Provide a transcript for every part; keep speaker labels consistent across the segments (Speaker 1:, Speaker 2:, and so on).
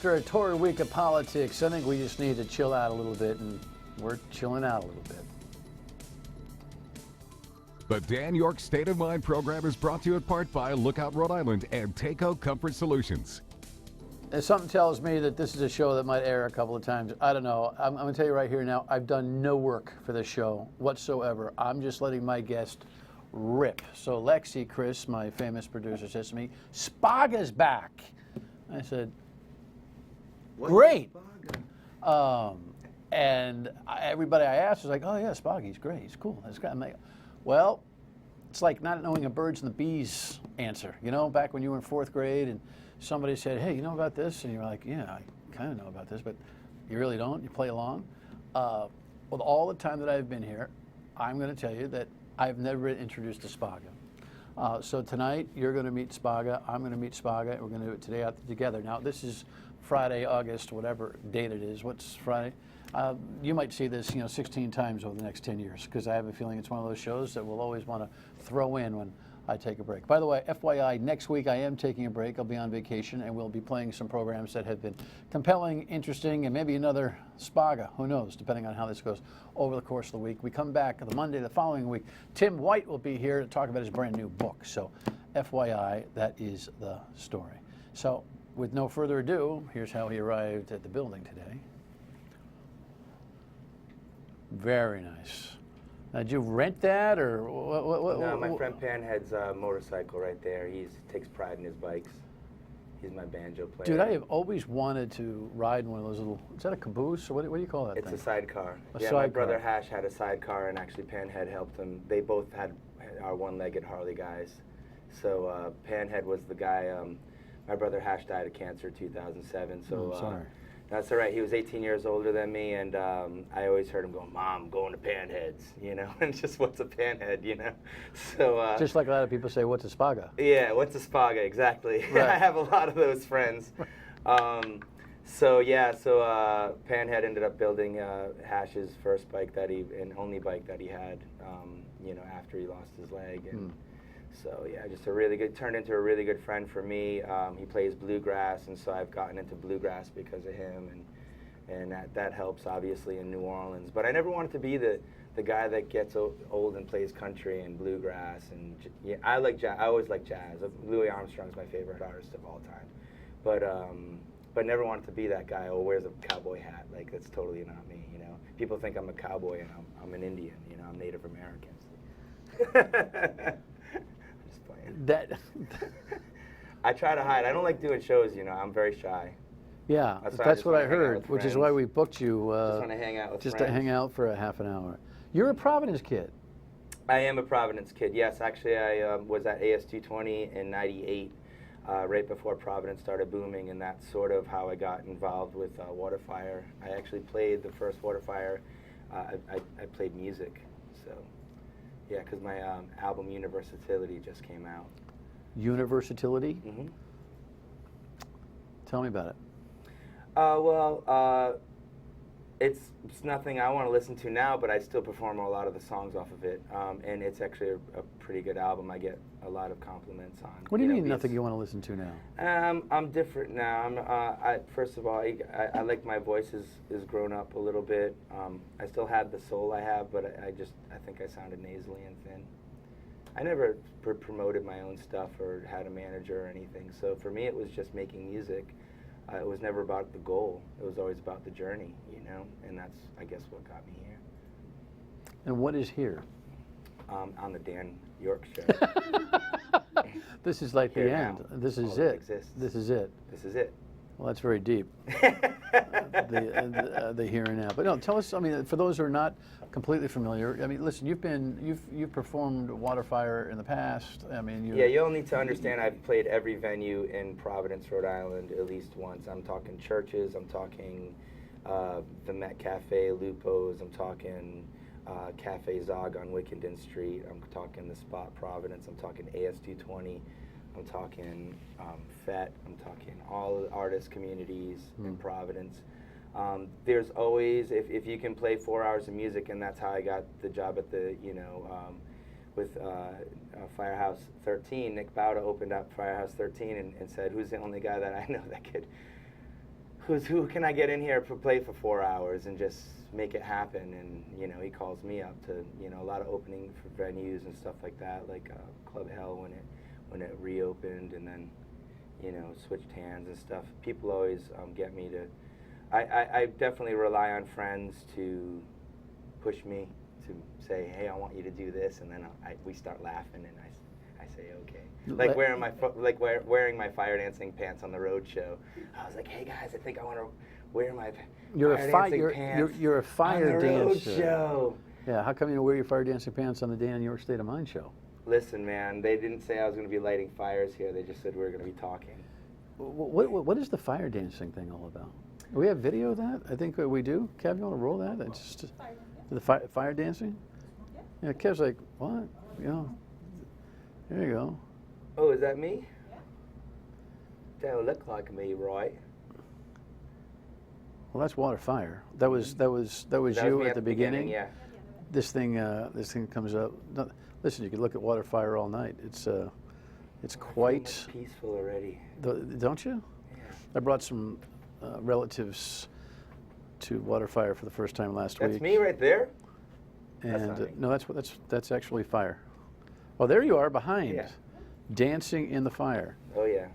Speaker 1: After a torrid week of politics, I think we just need to chill out a little bit, and we're chilling out a little bit.
Speaker 2: The Dan Yorke State of Mind program is brought to you in part by Lookout Rhode Island and Takeo Comfort Solutions.
Speaker 1: And something tells me that this is a show that might air a couple of times. I don't know. I'm going to tell you right here now, I've done no work for this show whatsoever. I'm just letting my guest rip. So Lexi, Chris, my famous producer, says to me, Spogga's back. I said, great. Everybody I asked was like, oh yeah, Spogga, he's great, he's cool. This guy. Well, it's like not knowing a birds and the bees answer. You know, back when you were in 4th grade and somebody said, hey, you know about this? And you're like, yeah, I kind of know about this, but you really don't. You play along. With all the time that I've been here, I'm going to tell you that I've never been introduced to Spogga. So tonight, you're going to meet Spogga. I'm going to meet Spogga. And we're going to do it today out together. Now, this is Friday, August, whatever date it is. What's Friday? You might see this, 16 times over the next 10 years, because I have a feeling it's one of those shows that we'll always want to throw in when I take a break. By the way, FYI, next week I am taking a break. I'll be on vacation, and we'll be playing some programs that have been compelling, interesting, and maybe another Spogga. Who knows, depending on how this goes over the course of the week. We come back the Monday the following week. Tim White will be here to talk about his brand new book. So FYI, that is the story. So with no further ado, here's how he arrived at the building today. Very nice. Now, did you rent that, or what?
Speaker 3: No, my friend Panhead's motorcycle right there. He takes pride in his bikes. He's my banjo player.
Speaker 1: Dude, I have always wanted to ride in one of those little, is that a caboose, or what do you call that thing?
Speaker 3: It's a sidecar.
Speaker 1: Yeah,
Speaker 3: my brother Hash had a sidecar, and actually Panhead helped him. They both are one-legged Harley guys. So Panhead was the guy, my brother Hash died of cancer in 2007. So
Speaker 1: sorry.
Speaker 3: That's all right. He was 18 years older than me, and I always heard him go, Mom, I'm going to Panheads, and just what's a Panhead, So
Speaker 1: just like a lot of people say, what's a Spogga?
Speaker 3: Yeah, what's a Spogga, exactly.
Speaker 1: Right.
Speaker 3: I have a lot of those friends. So Panhead ended up building Hash's first bike and only bike that he had, after he lost his leg. And so yeah, just turned into a really good friend for me. He plays bluegrass, and so I've gotten into bluegrass because of him, and that helps obviously in New Orleans. But I never wanted to be the guy that gets old and plays country and bluegrass. And yeah, I like jazz. I always like jazz. Louis Armstrong's my favorite artist of all time. But never wanted to be that guy who wears a cowboy hat. Like, that's totally not me. People think I'm a cowboy, and I'm an Indian. I'm Native American. I try to hide. I don't like doing shows, I'm very shy.
Speaker 1: Yeah, that's what I heard, which is why we booked you.
Speaker 3: Just want to hang out with
Speaker 1: just
Speaker 3: friends.
Speaker 1: to hang out for a half an hour. You're a Providence kid.
Speaker 3: I am a Providence kid, yes. Actually, I was at AS220 in '98, right before Providence started booming, and that's sort of how I got involved with Waterfire. I actually played the first Waterfire. I played music, so... Yeah, because my album Universality just came out.
Speaker 1: Universality?
Speaker 3: Mm-hmm.
Speaker 1: Tell me about it.
Speaker 3: It's nothing I want to listen to now, but I still perform a lot of the songs off of it. And it's actually a pretty good album. I get a lot of compliments on.
Speaker 1: What do you mean nothing you want to listen to now?
Speaker 3: I'm different now. First of all, I like my voice is grown up a little bit. I still have the soul I have, but I think I sounded nasally and thin. I never promoted my own stuff or had a manager or anything. So for me, it was just making music. It was never about the goal. It was always about the journey, and that's, I guess, what got me here.
Speaker 1: And what is here?
Speaker 3: On the Dan Yorke Show.
Speaker 1: This is like
Speaker 3: here
Speaker 1: the end.
Speaker 3: Now.
Speaker 1: This is
Speaker 3: All
Speaker 1: it.
Speaker 3: Exists.
Speaker 1: This is it.
Speaker 3: This is it.
Speaker 1: Well, that's very deep. the here and now. But no, tell us. I mean, for those who are not completely familiar, I mean, listen, you've performed Waterfire in the past. I mean,
Speaker 3: you'll need to understand. I've played every venue in Providence, Rhode Island, at least once. I'm talking churches. I'm talking the Met Cafe, Lupo's. I'm talking Cafe Zog on Wickenden Street. I'm talking the Spot Providence. I'm talking AS220. I'm talking FET. I'm talking all the artist communities in Providence. There's always, if you can play 4 hours of music, and that's how I got the job at the, with Firehouse 13. Nick Bauda opened up Firehouse 13 and said, who's the only guy that I know that could who can I get in here to play for 4 hours and just make it happen? And he calls me up to a lot of opening for venues and stuff like that, like Club Hell when it reopened, and then switched hands and stuff. People always get me to. I definitely rely on friends to push me to say, hey, I want you to do this, and then we start laughing, and I say okay. Like wearing my fire dancing pants on the road show. I was like, hey guys, I think I want to wear my fire dancing pants.
Speaker 1: You're a fire
Speaker 3: on the road
Speaker 1: dancer.
Speaker 3: show.
Speaker 1: Yeah, how come you don't wear your fire dancing pants on the Dan Yorke State of Mind show?
Speaker 3: Listen, man, they didn't say I was going to be lighting fires here. They just said we were going to be talking.
Speaker 1: What is the fire dancing thing all about? Do we have video of that? I think we do. Kev, you want to roll that? It's just the fire dancing? Yeah, Kev's like, what? There you go.
Speaker 3: Oh, is that me? Don't look like me, right?
Speaker 1: Well, that's water fire. That was you at the beginning.
Speaker 3: Yeah.
Speaker 1: This thing comes up. No, listen, you could look at water fire all night. It's quite
Speaker 3: peaceful already.
Speaker 1: Don't you?
Speaker 3: Yeah.
Speaker 1: I brought some relatives to water fire for the first time last week.
Speaker 3: That's me right there.
Speaker 1: And no, that's actually fire. Oh, there you are behind, dancing in the fire.
Speaker 3: Oh yeah.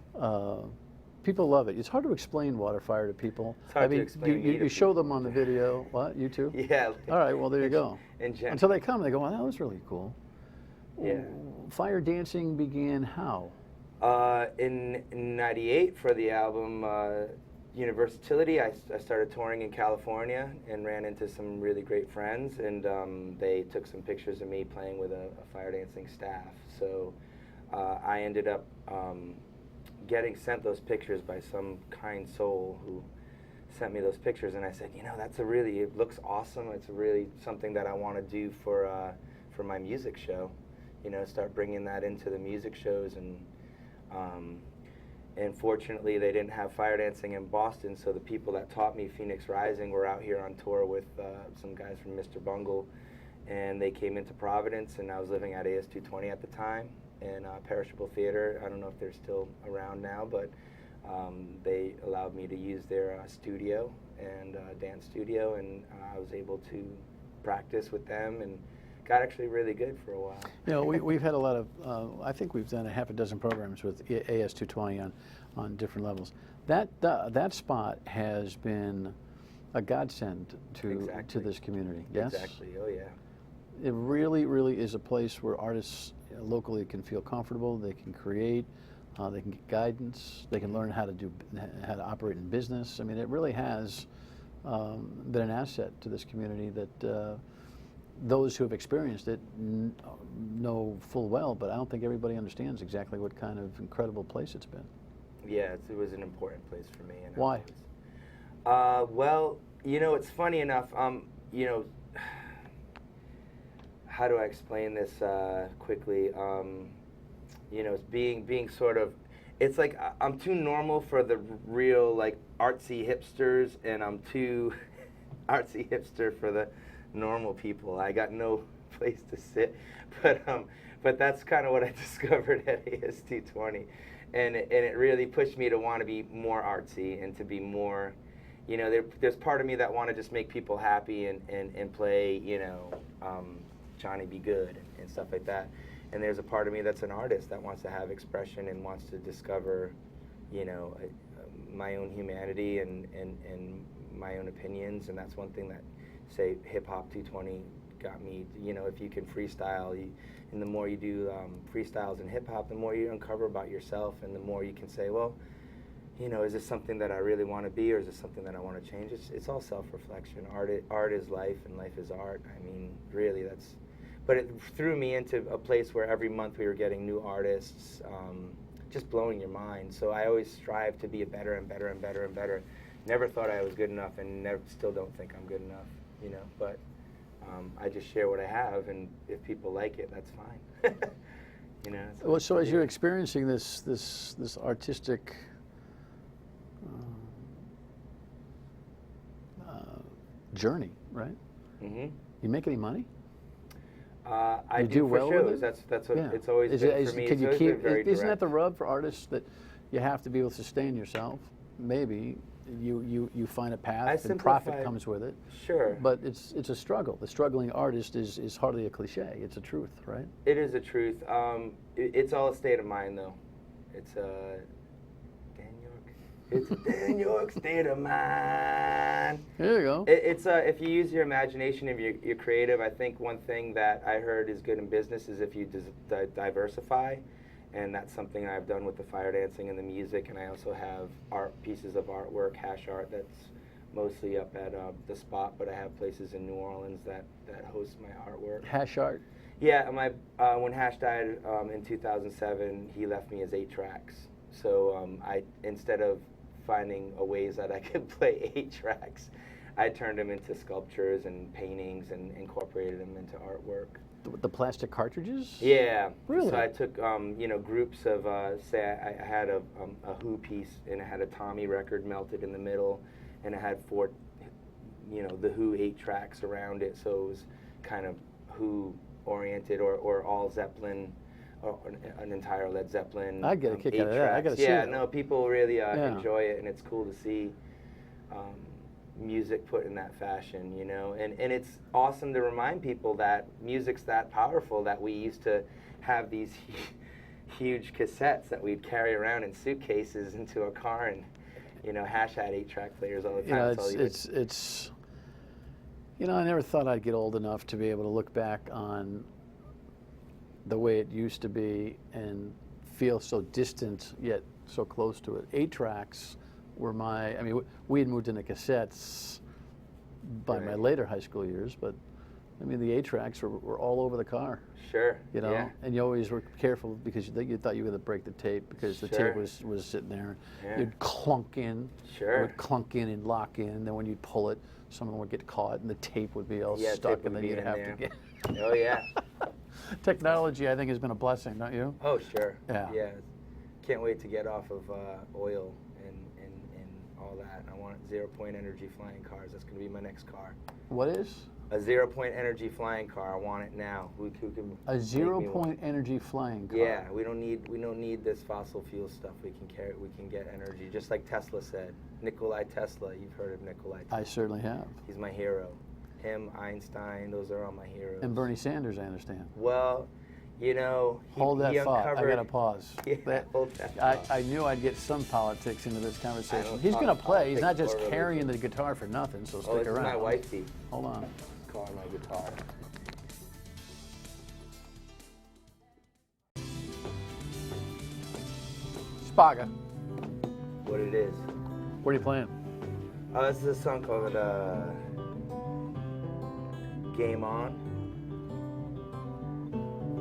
Speaker 1: People love it. It's hard to explain water fire to people.
Speaker 3: It's hard to explain.
Speaker 1: You show them on the video. What? You too?
Speaker 3: Yeah.
Speaker 1: All right. Well, there you go. Until they come, they go, "Wow, that was really cool."
Speaker 3: Yeah.
Speaker 1: Fire dancing began how?
Speaker 3: In '98 for the album Universality, I started touring in California and ran into some really great friends, and they took some pictures of me playing with a fire dancing staff. So I ended up getting sent those pictures by some kind soul who sent me those pictures, and I said, it looks awesome. It's really something that I want to do for my music show. Start bringing that into the music shows, and fortunately they didn't have fire dancing in Boston, so the people that taught me Phoenix Rising were out here on tour with some guys from Mr. Bungle, and they came into Providence, and I was living at AS 220 at the time, in Perishable Theater. I don't know if they're still around now, but they allowed me to use their studio and dance studio, and I was able to practice with them and got actually really good for a while.
Speaker 1: We've had a lot of, I think we've done a half a dozen programs with AS 220 on different levels. That spot has been a godsend to this community. Yes?
Speaker 3: Exactly, oh yeah.
Speaker 1: It really, really is a place where artists locally can feel comfortable, they can create, they can get guidance, they can learn how to operate in business. I mean, it really has been an asset to this community that those who have experienced it know full well, but I don't think everybody understands exactly what kind of incredible place it's been.
Speaker 3: Yeah, it was an important place for me. And
Speaker 1: why?
Speaker 3: Well, it's funny enough, how do I explain this quickly? It's being sort of, it's like I'm too normal for the real like artsy hipsters, and I'm too artsy hipster for the normal people. I got no place to sit, but that's kind of what I discovered at AS 220, and it really pushed me to want to be more artsy and to be more, there's part of me that want to just make people happy and play, Johnny Be Good and stuff like that. And there's a part of me that's an artist that wants to have expression and wants to discover, my own humanity and my own opinions. And that's one thing that, say, Hip Hop 220 got me. If you can freestyle, and the more you do freestyles in hip hop, the more you uncover about yourself, and the more you can say, well, is this something that I really want to be, or is this something that I want to change? It's all self-reflection. Art is life, and life is art. I mean, really, that's. But it threw me into a place where every month we were getting new artists, just blowing your mind. So I always strive to be a better and better and better and better. Never thought I was good enough, and still don't think I'm good enough, But I just share what I have, and if people like it, that's fine.
Speaker 1: Well, so as you're experiencing this artistic journey, right?
Speaker 3: Mm-hmm.
Speaker 1: You make any money?
Speaker 3: I
Speaker 1: you
Speaker 3: do for
Speaker 1: well
Speaker 3: shows.
Speaker 1: With it?
Speaker 3: That's what it's always been for me.
Speaker 1: Can you keep?
Speaker 3: Very
Speaker 1: Isn't that
Speaker 3: direct.
Speaker 1: the rub for artists, that you have to be able to sustain yourself? Maybe you find a
Speaker 3: I
Speaker 1: path, and profit
Speaker 3: simplify-
Speaker 1: comes with it.
Speaker 3: Sure.
Speaker 1: But it's a struggle. The struggling artist is hardly a cliche. It's a truth, right?
Speaker 3: It is a truth. It's all a state of mind, though. It's Dan Yorke. It's a Dan Yorke state of mind.
Speaker 1: There you go.
Speaker 3: It's if you use your imagination, if you're creative. I think one thing that I heard is good in business is if you diversify, and that's something I've done with the fire dancing and the music. And I also have pieces of artwork, hash art, that's mostly up at the Spot, but I have places in New Orleans that host my artwork.
Speaker 1: Hash art.
Speaker 3: Yeah, when Hash died in 2007, he left me as 8 tracks. So I, instead of finding a ways that I could play 8 tracks, I turned them into sculptures and paintings and incorporated them into artwork.
Speaker 1: The plastic cartridges?
Speaker 3: Yeah.
Speaker 1: Really?
Speaker 3: So I took groups of say I had a Who piece, and it had a Tommy record melted in the middle, and it had 4 the Who 8 tracks around it, so it was kind of Who oriented or all Zeppelin, or an entire Led Zeppelin.
Speaker 1: I get a kick
Speaker 3: 8
Speaker 1: out of that. I gotta see
Speaker 3: Yeah,
Speaker 1: that.
Speaker 3: no, people really
Speaker 1: Yeah.
Speaker 3: enjoy it, and it's cool to see music put in that fashion, and it's awesome to remind people that music's that powerful, that we used to have these huge cassettes that we'd carry around in suitcases into a car, and Hash had 8-track players all the time.
Speaker 1: It's I never thought I'd get old enough to be able to look back on the way it used to be and feel so distant yet so close to it. 8 tracks were we had moved into cassettes by my later high school years, but the 8 tracks were all over the car.
Speaker 3: Sure.
Speaker 1: Yeah. And you always were careful because you thought you were going to break the tape because the tape was sitting there.
Speaker 3: Yeah.
Speaker 1: You'd clunk in.
Speaker 3: Sure.
Speaker 1: It would clunk in and lock in. Then when you'd pull it, some of them would get caught and the tape would be all
Speaker 3: tape
Speaker 1: stuck,
Speaker 3: would
Speaker 1: and then
Speaker 3: be
Speaker 1: you'd
Speaker 3: in
Speaker 1: have
Speaker 3: there.
Speaker 1: to get.
Speaker 3: Oh yeah.
Speaker 1: Technology, I think, has been a blessing, don't you?
Speaker 3: Oh sure.
Speaker 1: Yeah.
Speaker 3: Yeah. Can't wait to get off of oil and all that. I want 0-point energy flying cars. That's going to be my next car.
Speaker 1: What is?
Speaker 3: A 0-point energy flying car. I want it now. Who can
Speaker 1: A
Speaker 3: make me
Speaker 1: 0-point energy flying car.
Speaker 3: Yeah, we don't need this fossil fuel stuff. We can get energy, just like Tesla said. Nikola Tesla. You've heard of Nikola Tesla.
Speaker 1: I certainly have.
Speaker 3: He's my hero. Him, Einstein. Those are all my heroes.
Speaker 1: And Bernie Sanders, I understand.
Speaker 3: Well,
Speaker 1: Hold that
Speaker 3: he
Speaker 1: thought. I
Speaker 3: uncovered-
Speaker 1: got to pause.
Speaker 3: Yeah, hold that thought.
Speaker 1: I knew I'd get some politics into this conversation.
Speaker 3: don't
Speaker 1: He's going to
Speaker 3: talk
Speaker 1: play. He's not
Speaker 3: politics
Speaker 1: just
Speaker 3: or
Speaker 1: carrying the guitar for nothing, so
Speaker 3: Oh,
Speaker 1: stick
Speaker 3: this
Speaker 1: around.
Speaker 3: is my wifey.
Speaker 1: Hold on.
Speaker 3: Calling my guitar.
Speaker 1: Spogga,
Speaker 3: What it is.
Speaker 1: what are you playing?
Speaker 3: This is a song called Game On.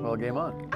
Speaker 1: Well, game on.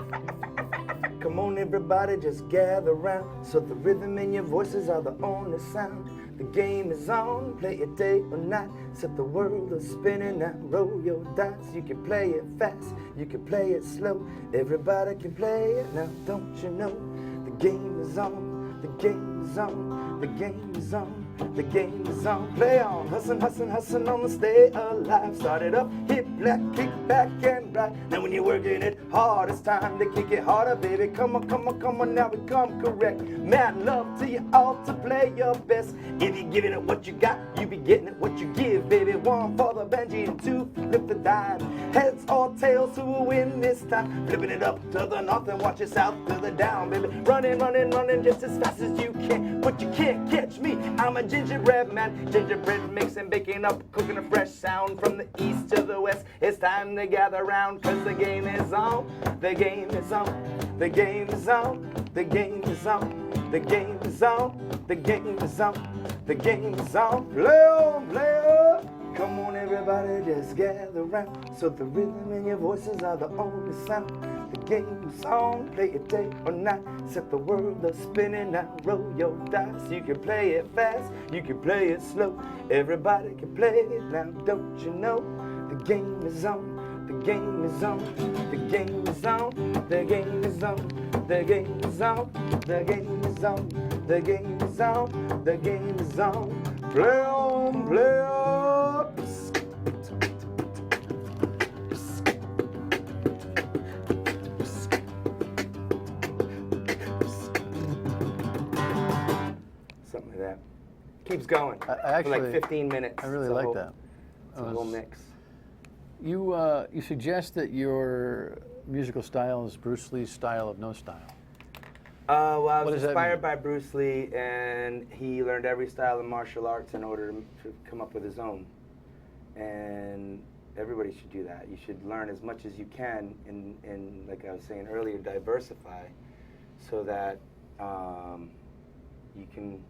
Speaker 3: Come on, everybody, just gather round. So the rhythm in your voices are the only sound. The game is on, play it day or night. Set the world a spinning now, roll your dice. You can play it fast, you can play it slow. Everybody can play it now, don't you know? The game is on, the game is on, the game is on. The game is on, play on, hustlin', hustlin', hustlin' on to stay alive. Start it up, hit black, kick back and right. Now when you're working it hard, it's time to kick it harder, baby. Come on, come on, come on, now we come correct. Mad love to you all to play your best. If you're giving it what you got, you be getting it what you give, baby. 1 for the Benji and 2, flip the dime. Heads or tails, who will win this time? Flipping it up to the north and watch it south to the down, baby. Running, running, running just as fast as you can. But you can't catch me, I'm a gingerbread man. Gingerbread mixing, baking up, cooking a fresh sound. From the east to the west, it's time to gather round. Cause the game is on, the game is on, the game is on, the game is on, the game is on, the game is on, the game is on. Play on, play on. Come on everybody, just gather round. So the rhythm in your voices are the only sound. The game is on, play it day or night. Set the world a spinning now, roll your dice. You can play it fast, you can play it slow. Everybody can play it now, don't you know? The game is on, the game is on, the game is on, the game is on, the game is on, the game is on, the game is on, the game is on. Play on, play on. Something like that. Keeps going
Speaker 1: I actually,
Speaker 3: for like 15 minutes.
Speaker 1: I really
Speaker 3: It's a
Speaker 1: like
Speaker 3: whole-
Speaker 1: that.
Speaker 3: It's a whole mix.
Speaker 1: You suggest that your musical style is Bruce Lee's style of no style.
Speaker 3: Well, I
Speaker 1: What
Speaker 3: was
Speaker 1: does that
Speaker 3: inspired
Speaker 1: mean?
Speaker 3: by Bruce Lee, and he learned every style of martial arts in order to come up with his own. And everybody should do that. You should learn as much as you can, and like I was saying earlier, diversify, so that you can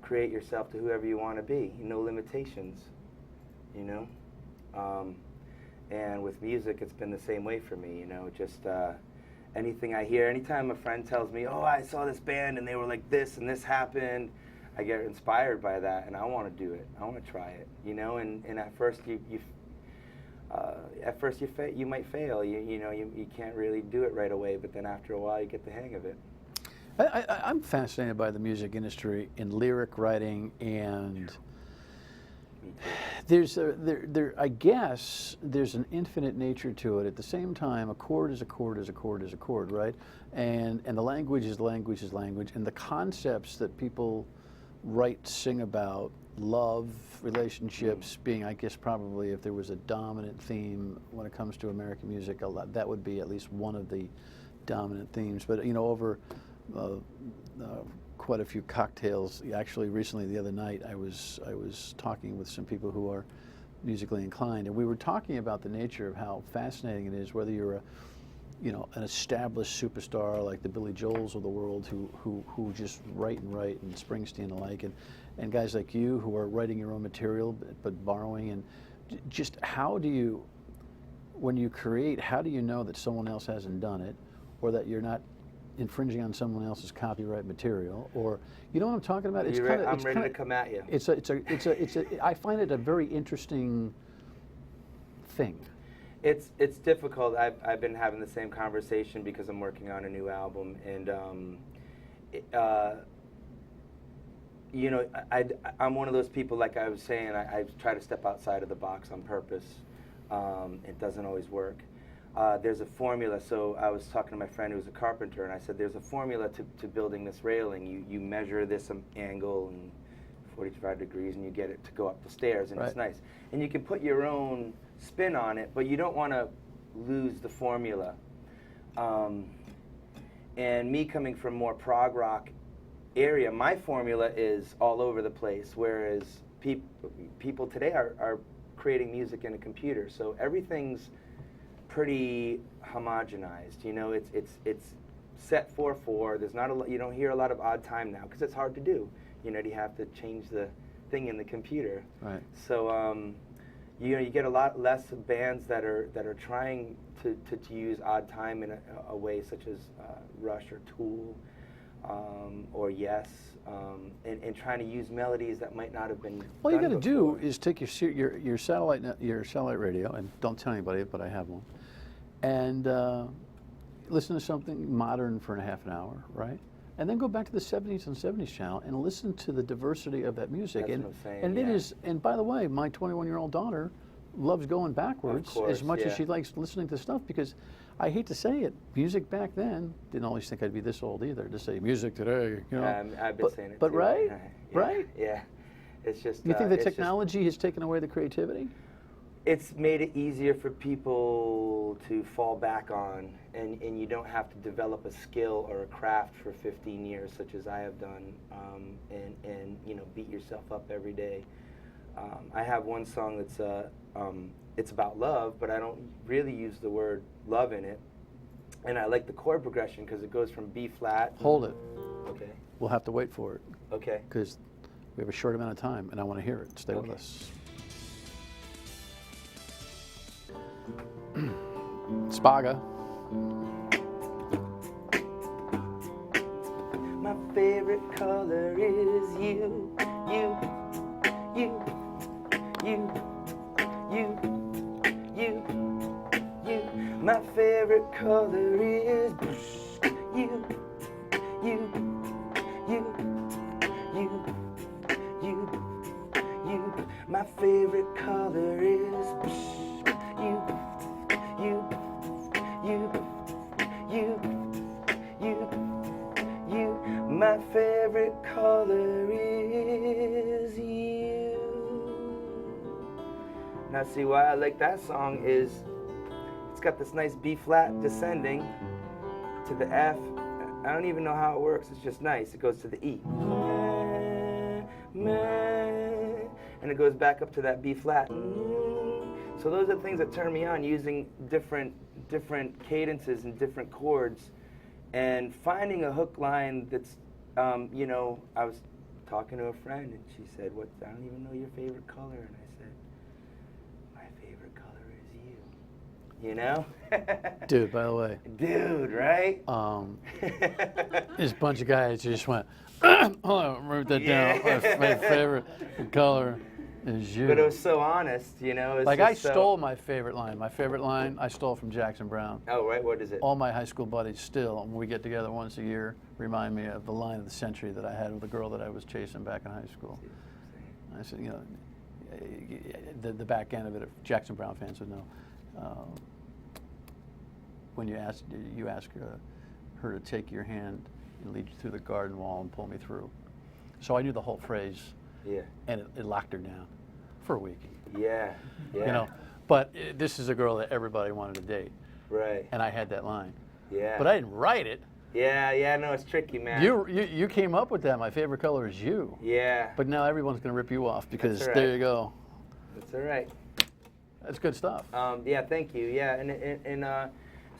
Speaker 3: create yourself to whoever you want to be. No limitations, you know. And with music, it's been the same way for me. You know, just anything I hear, anytime a friend tells me, "Oh, I saw this band and they were like this and this happened," I get inspired by that, and I want to do it. I want to try it. You know, and at first you might fail. You can't really do it right away, but then after a while, you get the hang of it.
Speaker 1: I'm fascinated by the music industry and lyric writing, and I guess there's an infinite nature to it. At the same time, a chord is a chord is a chord is a chord, right? And the language is language is language, and the concepts that people write, sing about, love, relationships being, I guess, probably if there was a dominant theme when it comes to American music, that would be at least one of the dominant themes. But you know, over quite a few cocktails. Actually, recently, the other night, I was talking with some people who are musically inclined, and we were talking about the nature of how fascinating it is, whether you're an established superstar like the Billy Joels of the world who just write and Springsteen alike, and guys like you who are writing your own material but borrowing, and just how do you, when you create, how do you know that someone else hasn't done it, or that you're not infringing on someone else's copyright material, or you know what I'm talking about?
Speaker 3: I'm ready to come at you.
Speaker 1: I find it a very interesting thing.
Speaker 3: It's difficult. I've been having the same conversation because I'm working on a new album, and I'm one of those people, like I was saying, I try to step outside of the box on purpose. It doesn't always work. There's a formula. So I was talking to my friend who's a carpenter, and I said, there's a formula to building this railing. You measure this angle and 45 degrees, and you get it to go up the stairs, and It's nice. And you can put your own spin on it, but you don't want to lose the formula. And me coming from more prog rock area, my formula is all over the place, whereas people today are creating music in a computer, so everything's pretty homogenized. You know, it's set 4/4. There's not you don't hear a lot of odd time now because it's hard to do. You know, you have to change the thing in the computer.
Speaker 1: Right.
Speaker 3: So you get a lot less bands that are trying to use odd time in a way such as Rush or Tool or Yes, and trying to use melodies that might not have been.
Speaker 1: All you got to
Speaker 3: done
Speaker 1: do
Speaker 3: before.
Speaker 1: is take your satellite radio, and don't tell anybody, but I have one, and listen to something modern for a half an hour, right? And then go back to the 70s and 70s channel and listen to the diversity of that music.
Speaker 3: That's
Speaker 1: and
Speaker 3: what I'm saying,
Speaker 1: and
Speaker 3: yeah.
Speaker 1: it is. And by the way, my 21-year-old daughter loves going backwards as much as
Speaker 3: yeah.
Speaker 1: she likes listening to stuff, because I hate to say it, music back then, didn't always think I'd be this old either to say music today. You know,
Speaker 3: I've been saying it
Speaker 1: but
Speaker 3: too.
Speaker 1: right,
Speaker 3: Yeah,
Speaker 1: right.
Speaker 3: Yeah, it's just.
Speaker 1: You think the
Speaker 3: it's just-
Speaker 1: technology has taken away the creativity?
Speaker 3: It's made it easier for people to fall back on, and you don't have to develop a skill or a craft for 15 years, such as I have done, and beat yourself up every day. I have one song that's it's about love, but I don't really use the word love in it, and I like the chord progression because it goes from B flat.
Speaker 1: Hold it.
Speaker 3: Okay.
Speaker 1: We'll have to wait for it
Speaker 3: Okay.
Speaker 1: because we have a short amount of time, and I want to hear it. Stay with
Speaker 3: Okay.
Speaker 1: us. Spogga.
Speaker 3: My favorite color is you, you, you, you, you, you, you. My favorite color is you, you, you, you, you, you. My favorite color is you, you, you, you, you, you. My favorite color is Now see why I like that song is it's got this nice B flat descending to the F. I don't even know how it works. It's just nice. It goes to the E. And it goes back up to that B flat. So those are the things that turn me on, using different cadences and different chords, and finding a hook line that's, you know, I was talking to a friend and she said, "What? I don't even know your favorite color." And I said, "My favorite color is you." You know?
Speaker 1: Dude, by the way.
Speaker 3: Dude, right?
Speaker 1: This bunch of guys just went, hold on, wrote that down. My favorite color is you.
Speaker 3: But it was so honest, you know?
Speaker 1: Like, I stole my favorite line. My favorite line I stole from Jackson Brown.
Speaker 3: Oh, right? What is it?
Speaker 1: All my high school buddies still, when we get together once a year, remind me of the line of the century that I had with the girl that I was chasing back in high school. I said, you know, the back end of it, if Jackson Brown fans would know. When you ask her to take your hand and lead you through the garden wall and pull me through. So I knew the whole phrase.
Speaker 3: Yeah.
Speaker 1: And it locked her down for a week.
Speaker 3: Yeah. Yeah.
Speaker 1: You know, but this is a girl that everybody wanted to date.
Speaker 3: Right.
Speaker 1: And I had that line.
Speaker 3: Yeah.
Speaker 1: But I didn't write it.
Speaker 3: Yeah, no, it's tricky, man.
Speaker 1: You came up with that. My favorite color is you.
Speaker 3: Yeah.
Speaker 1: But now everyone's going to rip you off because
Speaker 3: That's all right.
Speaker 1: there you go.
Speaker 3: That's all right.
Speaker 1: That's good stuff.
Speaker 3: Yeah, thank you. Yeah, and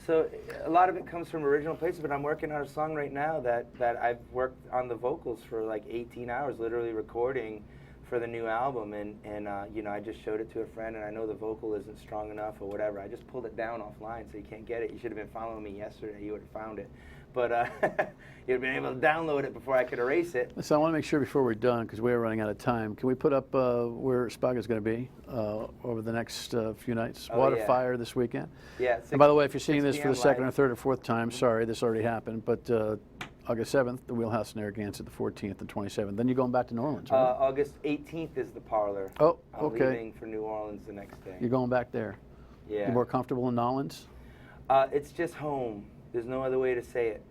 Speaker 3: so a lot of it comes from original places, but I'm working on a song right now that I've worked on the vocals for like 18 hours, literally recording for the new album, and you know, I just showed it to a friend, and I know the vocal isn't strong enough or whatever. I just pulled it down offline, so you can't get it. You should have been following me yesterday. You would have found it. But you'd have been able to download it before I could erase it.
Speaker 1: So I want to make sure before we're done, because we're running out of time, can we put up where Spogga is going to be over the next few nights?
Speaker 3: Oh,
Speaker 1: Water
Speaker 3: yeah.
Speaker 1: Fire this weekend.
Speaker 3: Yeah.
Speaker 1: And by the way, if you're seeing this
Speaker 3: 6
Speaker 1: for the
Speaker 3: p.m.
Speaker 1: second or
Speaker 3: live.
Speaker 1: third or fourth time, sorry, this already happened, but August 7th, the Wheelhouse in Narragansett, the 14th and 27th. Then you're going back to New Orleans, right?
Speaker 3: August 18th is the parlor.
Speaker 1: Oh,
Speaker 3: I'm
Speaker 1: okay.
Speaker 3: leaving for New Orleans the next day.
Speaker 1: You're going back there.
Speaker 3: Yeah.
Speaker 1: You're more comfortable in New Orleans?
Speaker 3: It's just home. There's no other way to say it.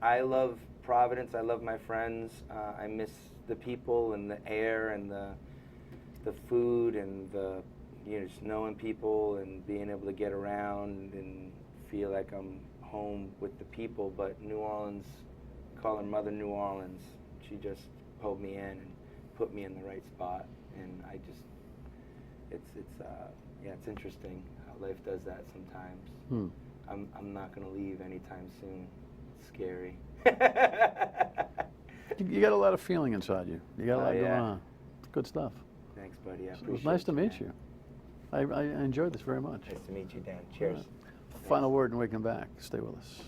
Speaker 3: I love Providence. I love my friends. I miss the people and the air and the food and the, you know, just knowing people and being able to get around and feel like I'm home with the people. But New Orleans, call her Mother New Orleans. She just pulled me in and put me in the right spot. And I just, it's interesting how life does that sometimes. I'm not going to leave anytime soon. It's scary.
Speaker 1: You got a lot of feeling inside you. You got a lot going
Speaker 3: yeah.
Speaker 1: on. Good stuff.
Speaker 3: Thanks, buddy. I
Speaker 1: It
Speaker 3: appreciate
Speaker 1: was nice to meet
Speaker 3: man.
Speaker 1: you. I enjoyed this very much.
Speaker 3: Nice to meet you, Dan. Cheers.
Speaker 1: Final word and we come back. Stay with us.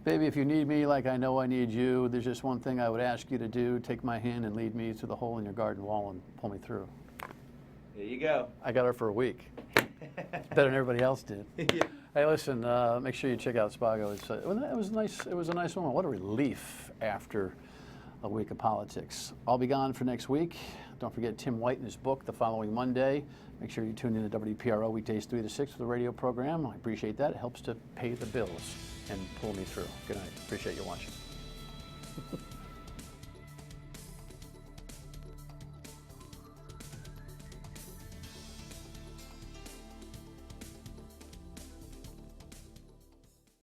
Speaker 1: Baby, if you need me like I know I need you, there's just one thing I would ask you to do. Take my hand and lead me to the hole in your garden wall and pull me through.
Speaker 3: There you go.
Speaker 1: I got her for a week. Better than everybody else did.
Speaker 3: Yeah.
Speaker 1: Hey, listen, make sure you check out Spogga. It was nice. It was a nice woman. What a relief after a week of politics. I'll be gone for next week. Don't forget Tim White and his book the following Monday. Make sure you tune in to WPRO weekdays 3 to 6 for the radio program. I appreciate that. It helps to pay the bills and pull me through. Good night. Appreciate you watching.